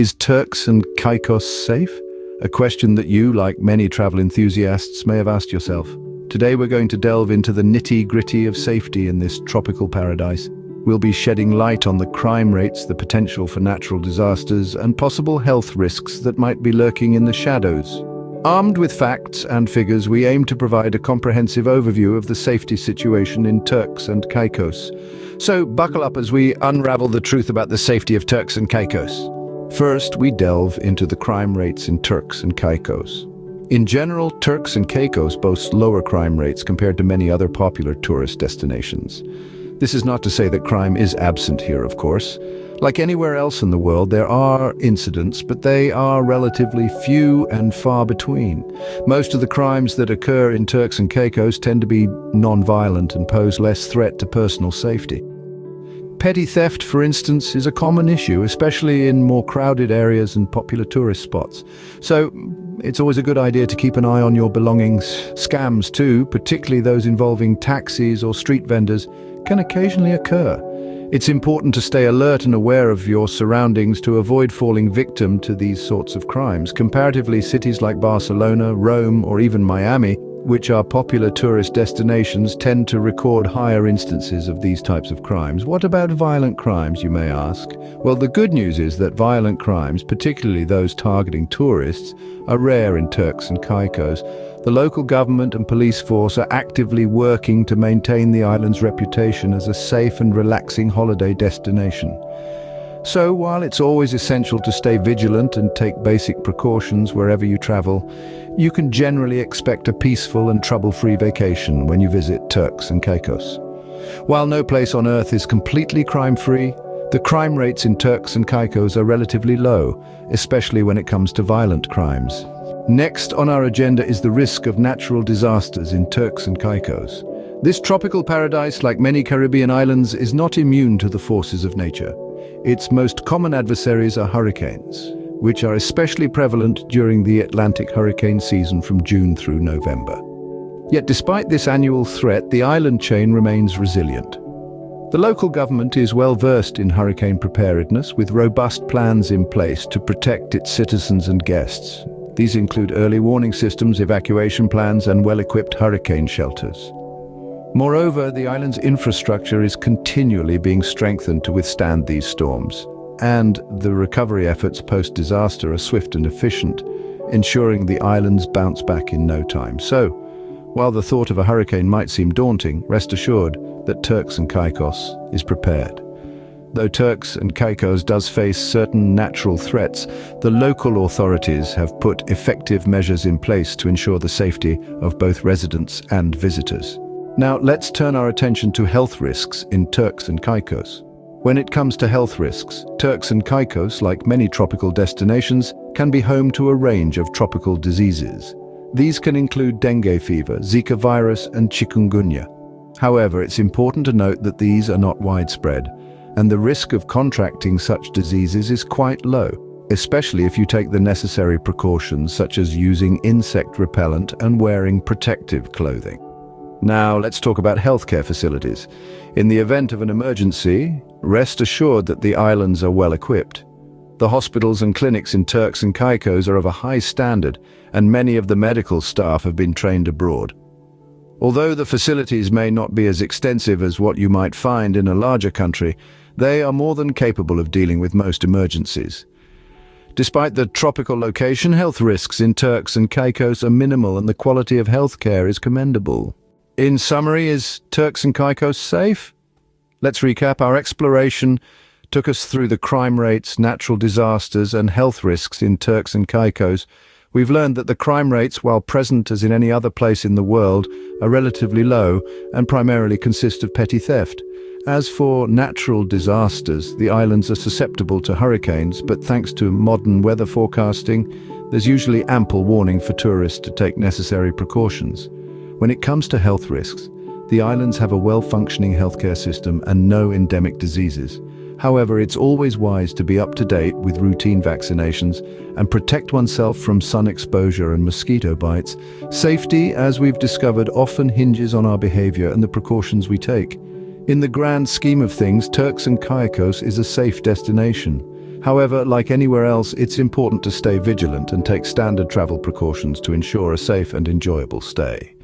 Is Turks and Caicos safe? A question that you, like many travel enthusiasts, may have asked yourself. Today we're going to delve into the nitty-gritty of safety in this tropical paradise. We'll be shedding light on the crime rates, the potential for natural disasters, and possible health risks that might be lurking in the shadows. Armed with facts and figures, we aim to provide a comprehensive overview of the safety situation in Turks and Caicos. So buckle up as we unravel the truth about the safety of Turks and Caicos. First, we delve into the crime rates in Turks and Caicos. In general, Turks and Caicos boast lower crime rates compared to many other popular tourist destinations. This is not to say that crime is absent here, of course. Like anywhere else in the world, there are incidents, but they are relatively few and far between. Most of the crimes that occur in Turks and Caicos tend to be non-violent and pose less threat to personal safety. Petty theft, for instance, is a common issue, especially in more crowded areas and popular tourist spots. So it's always a good idea to keep an eye on your belongings. Scams too, particularly those involving taxis or street vendors, can occasionally occur. It's important to stay alert and aware of your surroundings to avoid falling victim to these sorts of crimes. Comparatively, cities like Barcelona, Rome, or even Miami, which are popular tourist destinations, tend to record higher instances of these types of crimes. What about violent crimes, you may ask? Well, the good news is that violent crimes, particularly those targeting tourists, are rare in Turks and Caicos. The local government and police force are actively working to maintain the island's reputation as a safe and relaxing holiday destination. So while it's always essential to stay vigilant and take basic precautions wherever you travel, you can generally expect a peaceful and trouble-free vacation when you visit Turks and Caicos. While no place on earth is completely crime-free, the crime rates in Turks and Caicos are relatively low, especially when it comes to violent crimes. Next on our agenda is the risk of natural disasters in Turks and Caicos. This tropical paradise, like many Caribbean islands, is not immune to the forces of nature. Its most common adversaries are hurricanes, which are especially prevalent during the Atlantic hurricane season from June through November. Yet despite this annual threat, the island chain remains resilient. The local government is well versed in hurricane preparedness, with robust plans in place to protect its citizens and guests. These include early warning systems, evacuation plans, and well-equipped hurricane shelters. Moreover, the island's infrastructure is continually being strengthened to withstand these storms, and the recovery efforts post-disaster are swift and efficient, ensuring the islands bounce back in no time. So, while the thought of a hurricane might seem daunting, rest assured that Turks and Caicos is prepared. Though Turks and Caicos does face certain natural threats, the local authorities have put effective measures in place to ensure the safety of both residents and visitors. Now, let's turn our attention to health risks in Turks and Caicos. When it comes to health risks, Turks and Caicos, like many tropical destinations, can be home to a range of tropical diseases. These can include dengue fever, Zika virus, and chikungunya. However, it's important to note that these are not widespread, and the risk of contracting such diseases is quite low, especially if you take the necessary precautions such as using insect repellent and wearing protective clothing. Now, let's talk about healthcare facilities. In the event of an emergency, rest assured that the islands are well equipped. The hospitals and clinics in Turks and Caicos are of a high standard, and many of the medical staff have been trained abroad. Although the facilities may not be as extensive as what you might find in a larger country, they are more than capable of dealing with most emergencies. Despite the tropical location, health risks in Turks and Caicos are minimal, and the quality of healthcare is commendable. In summary, is Turks and Caicos safe? Let's recap. Our exploration took us through the crime rates, natural disasters, and health risks in Turks and Caicos. We've learned that the crime rates, while present as in any other place in the world, are relatively low and primarily consist of petty theft. As for natural disasters, the islands are susceptible to hurricanes, but thanks to modern weather forecasting, there's usually ample warning for tourists to take necessary precautions. When it comes to health risks, the islands have a well-functioning healthcare system and no endemic diseases. However, it's always wise to be up to date with routine vaccinations and protect oneself from sun exposure and mosquito bites. Safety, as we've discovered, often hinges on our behavior and the precautions we take. In the grand scheme of things, Turks and Caicos is a safe destination. However, like anywhere else, it's important to stay vigilant and take standard travel precautions to ensure a safe and enjoyable stay.